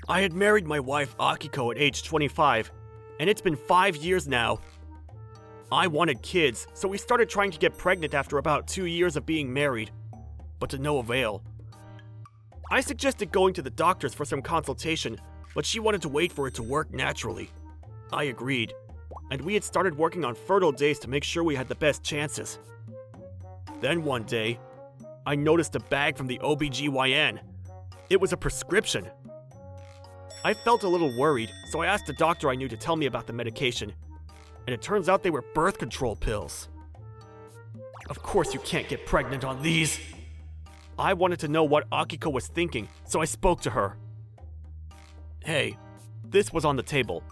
I had married my wife Akiko at age 25, and it's been 5 years now. I wanted kids, so we started trying to get pregnant after about 2 years of being married, but to no avail. I suggested going to the doctors for some consultation, but she wanted to wait for it to work naturally. I agreed, and we had started working on fertile days to make sure we had the best chances. Then one day, I noticed a bag from the OBGYN. It was a prescription. I felt a little worried, so I asked a doctor I knew to tell me about the medication, and it turns out they were birth control pills. Of course you can't get pregnant on these. I wanted to know what Akiko was thinking, so I spoke to her. Hey, this was on the table.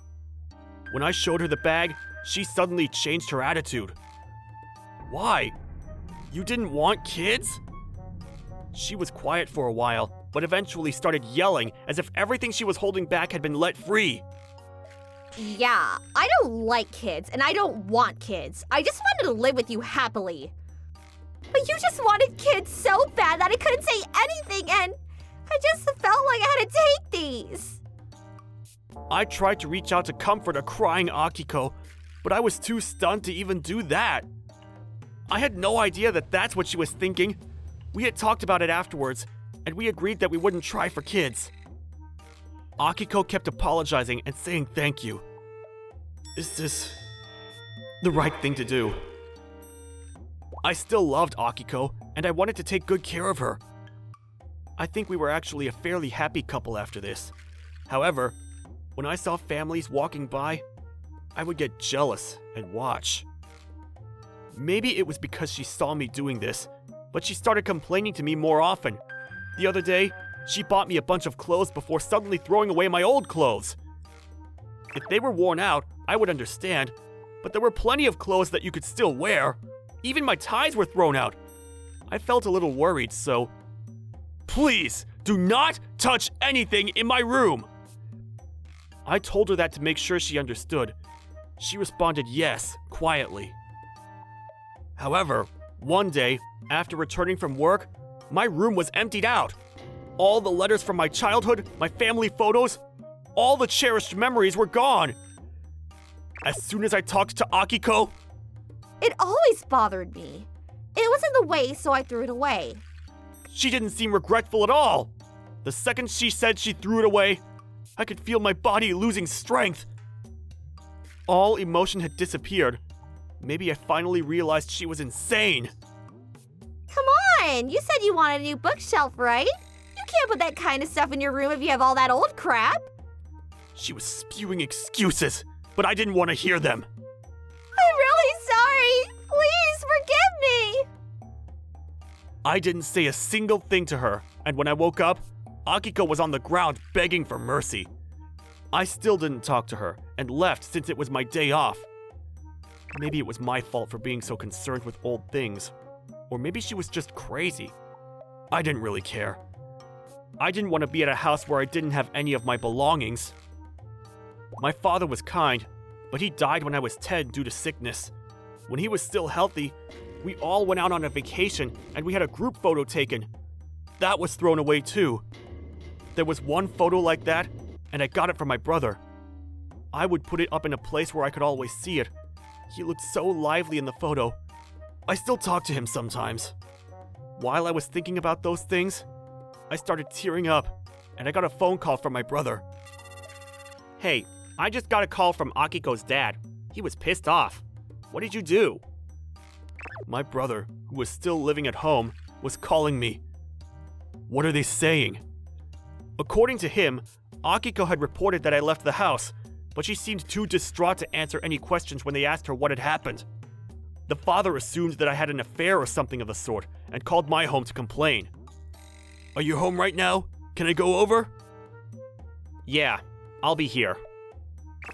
When I showed her the bag, she suddenly changed her attitude. Why? You didn't want kids? She was quiet for a while, but eventually started yelling as if everything she was holding back had been let free. Yeah, I don't like kids, and I don't want kids. I just wanted to live with you happily. But you just wanted kids so bad that I couldn't say anything, and I just felt like I had to take these. I tried to reach out to comfort a crying Akiko, but I was too stunned to even do that. I had no idea that that's what she was thinking. We had talked about it afterwards, and we agreed that we wouldn't try for kids. Akiko kept apologizing and saying thank you. Is this the right thing to do? I still loved Akiko, and I wanted to take good care of her. I think we were actually a fairly happy couple after this. However, when I saw families walking by, I would get jealous and watch. Maybe it was because she saw me doing this, but she started complaining to me more often. The other day, she bought me a bunch of clothes before suddenly throwing away my old clothes. If they were worn out, I would understand, but there were plenty of clothes that you could still wear. Even my ties were thrown out. I felt a little worried, so... Please, do not touch anything in my room! I told her that to make sure she understood. She responded yes, quietly. However, one day, after returning from work, my room was emptied out. All the letters from my childhood, my family photos, all the cherished memories were gone. As soon as I talked to Akiko... It always bothered me. It was in the way, so I threw it away. She didn't seem regretful at all. The second she said she threw it away, I could feel my body losing strength. All emotion had disappeared. Maybe I finally realized she was insane. Come on! You said you wanted a new bookshelf, right? You can't put that kind of stuff in your room if you have all that old crap. She was spewing excuses, but I didn't want to hear them. I'm really sorry! Please forgive me! I didn't say a single thing to her, and when I woke up, Akiko was on the ground begging for mercy. I still didn't talk to her, and left since it was my day off. Maybe it was my fault for being so concerned with old things. Or maybe she was just crazy. I didn't really care. I didn't want to be at a house where I didn't have any of my belongings. My father was kind, but he died when I was 10 due to sickness. When he was still healthy, we all went out on a vacation and we had a group photo taken. That was thrown away too. There was one photo like that, and I got it from my brother. I would put it up in a place where I could always see it. He looked so lively in the photo. I still talk to him sometimes. While I was thinking about those things, I started tearing up, and I got a phone call from my brother. Hey, I just got a call from Akiko's dad. He was pissed off. What did you do? My brother, who was still living at home, was calling me. What are they saying? According to him, Akiko had reported that I left the house, but she seemed too distraught to answer any questions when they asked her what had happened. The father assumed that I had an affair or something of the sort, and called my home to complain. Are you home right now? Can I go over? Yeah, I'll be here.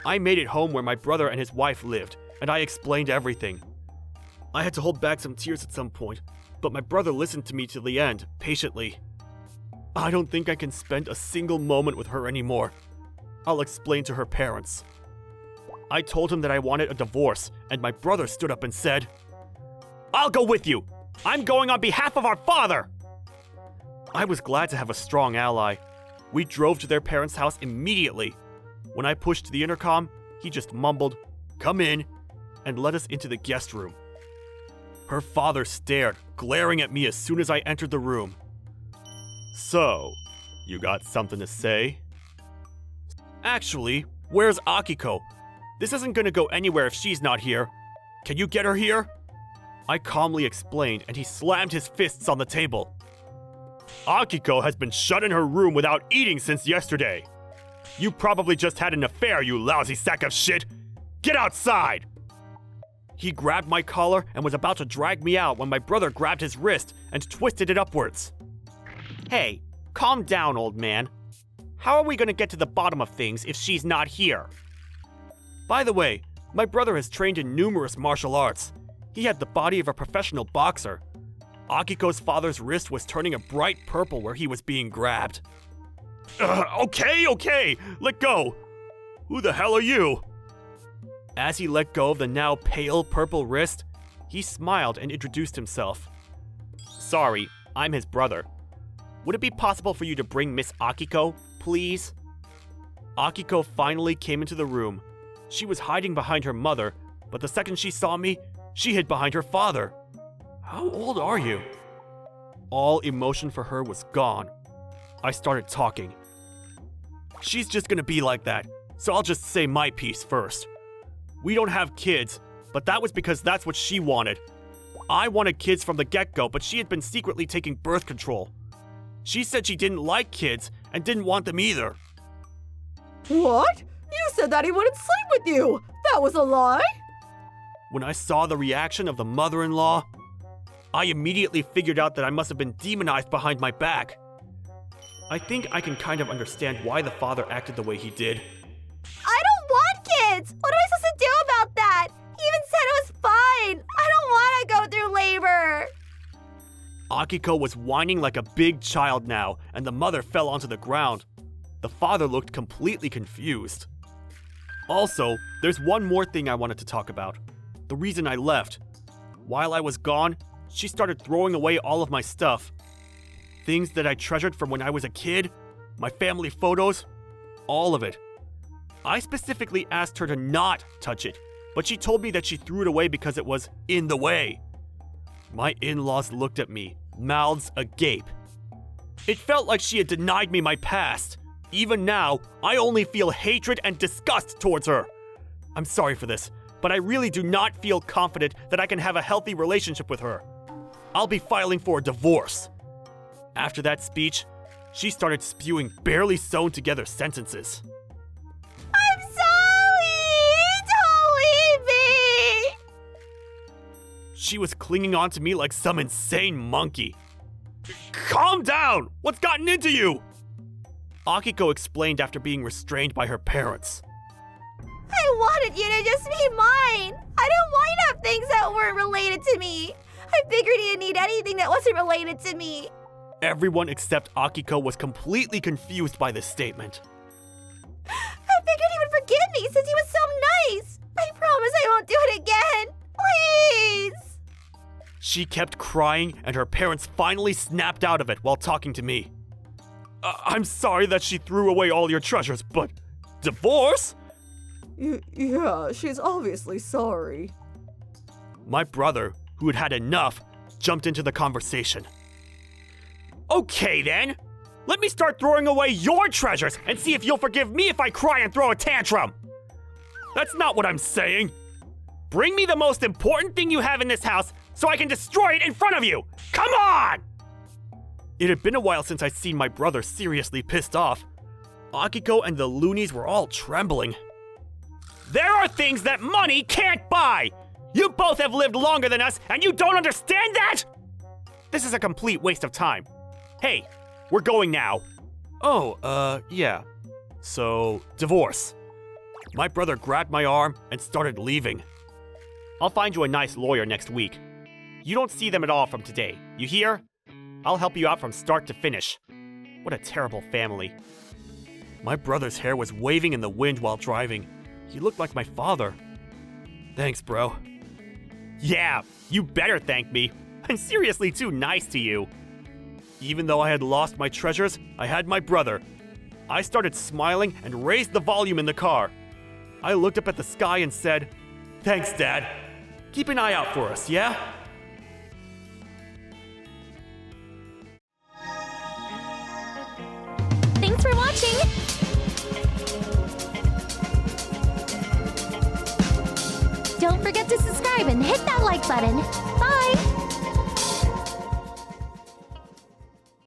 I made it home where my brother and his wife lived, and I explained everything. I had to hold back some tears at some point, but my brother listened to me till the end, patiently. I don't think I can spend a single moment with her anymore. I'll explain to her parents. I told him that I wanted a divorce, and my brother stood up and said, I'll go with you! I'm going on behalf of our father! I was glad to have a strong ally. We drove to their parents' house immediately. When I pushed the intercom, he just mumbled, "Come in," and led us into the guest room. Her father stared, glaring at me as soon as I entered the room. "So, you got something to say?" "Actually, where's Akiko? This isn't gonna go anywhere if she's not here. Can you get her here?" I calmly explained, and he slammed his fists on the table. "Akiko has been shut in her room without eating since yesterday. You probably just had an affair, you lousy sack of shit! Get outside!" He grabbed my collar and was about to drag me out when my brother grabbed his wrist and twisted it upwards. "Hey, calm down, old man. How are we gonna get to the bottom of things if she's not here?" By the way, my brother has trained in numerous martial arts. He had the body of a professional boxer. Akiko's father's wrist was turning a bright purple where he was being grabbed. Okay, let go. Who the hell are you?" As he let go of the now pale purple wrist, he smiled and introduced himself. "Sorry, I'm his brother. Would it be possible for you to bring Miss Akiko, please?" Akiko finally came into the room. She was hiding behind her mother, but the second she saw me, she hid behind her father. "How old are you?" All emotion for her was gone. I started talking. "She's just gonna be like that, so I'll just say my piece first. We don't have kids, but that was because that's what she wanted. I wanted kids from the get-go, but she had been secretly taking birth control. She said she didn't like kids and didn't want them either." What? You said that he wouldn't sleep with you! That was a lie? When I saw the reaction of the mother-in-law, I immediately figured out that I must have been demonized behind my back. I think I can kind of understand why the father acted the way he did. I don't want kids! What am I supposed to do about that? He even said it was fine! I don't want to go through labor! Akiko was whining like a big child now, and the mother fell onto the ground. The father looked completely confused. Also, there's one more thing I wanted to talk about. The reason I left. While I was gone, she started throwing away all of my stuff. Things that I treasured from when I was a kid, my family photos, all of it. I specifically asked her to not touch it, but she told me that she threw it away because it was in the way. My in-laws looked at me, mouths agape. It felt like she had denied me my past. Even now, I only feel hatred and disgust towards her. I'm sorry for this, but I really do not feel confident that I can have a healthy relationship with her. I'll be filing for a divorce. After that speech, she started spewing barely sewn together sentences. I'm sorry! Don't leave me! She was clinging on to me like some insane monkey. "Calm down! What's gotten into you?" Akiko explained after being restrained by her parents. I wanted you to just be mine! I didn't want you to have things that weren't related to me! I figured you didn't need anything that wasn't related to me! Everyone except Akiko was completely confused by this statement. I figured he would forgive me since he was so nice! I promise I won't do it again! Please! She kept crying, and her parents finally snapped out of it while talking to me. I'm sorry that she threw away all your treasures, but divorce? Yeah, she's obviously sorry. My brother, who had had enough, jumped into the conversation. Okay then, let me start throwing away your treasures and see if you'll forgive me if I cry and throw a tantrum. That's not what I'm saying. Bring me the most important thing you have in this house so I can destroy it in front of you. Come on! It had been a while since I'd seen my brother seriously pissed off. Akiko and the loonies were all trembling. There are things that money can't buy! You both have lived longer than us and you don't understand that? This is a complete waste of time. Hey, we're going now. Oh, yeah. So, divorce. My brother grabbed my arm and started leaving. I'll find you a nice lawyer next week. You don't see them at all from today, you hear? I'll help you out from start to finish. What a terrible family. My brother's hair was waving in the wind while driving. He looked like my father. Thanks, bro. Yeah, you better thank me. I'm seriously too nice to you. Even though I had lost my treasures, I had my brother. I started smiling and raised the volume in the car. I looked up at the sky and said, "Thanks, Dad. Keep an eye out for us, yeah?" Thanks for watching! Don't forget to subscribe and hit that like button. Bye!